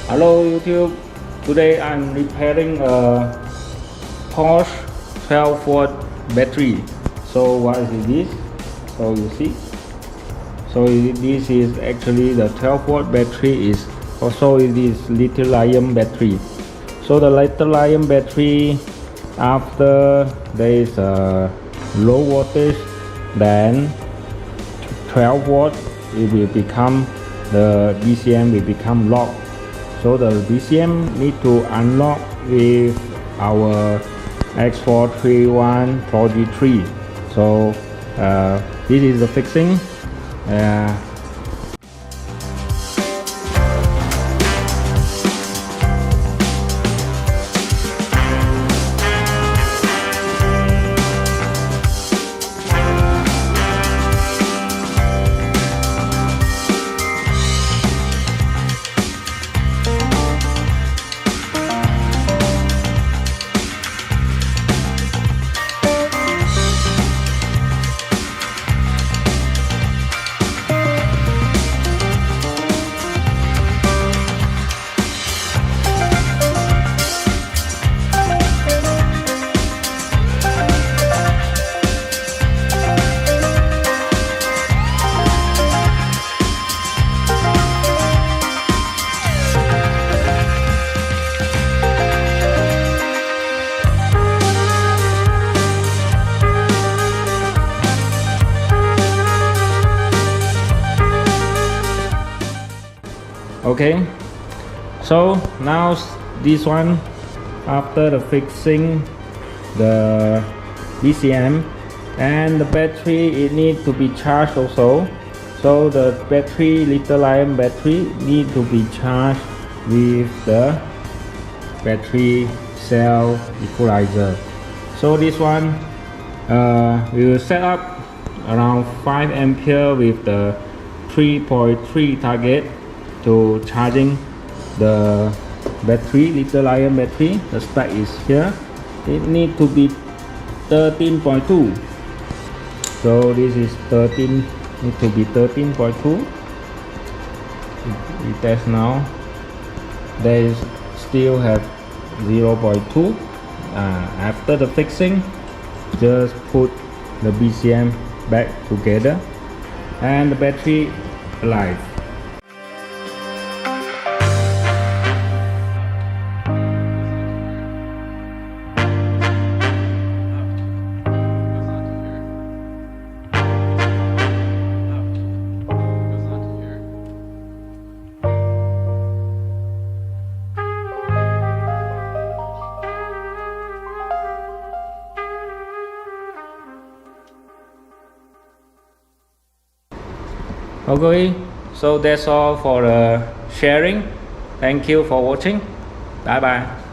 Hello YouTube, today I'm repairing a Porsche 12V battery. So what is this? So you see, so this is actually the 12V battery is also it is lithium battery. So the lithium battery, after there is a low voltage, then 12V it will become, the BCM will become locked. So the BCM need to unlock with our X431 Prodigy 3. So this is the fixing. Okay, so now this one, after the fixing the BCM and the battery, it need to be charged also. So the battery, lithium battery, need to be charged with the battery cell equalizer. So this one we will set up around 5 ampere with the 3.3 target to charging the battery, lithium battery. The spec is here. It need to be 13.2. So this is 13, need to be 13.2. We test now. There is still have 0.2. After the fixing, just put the BCM back together and the battery alive. Okay, so that's all for the sharing. Thank you for watching. Bye bye.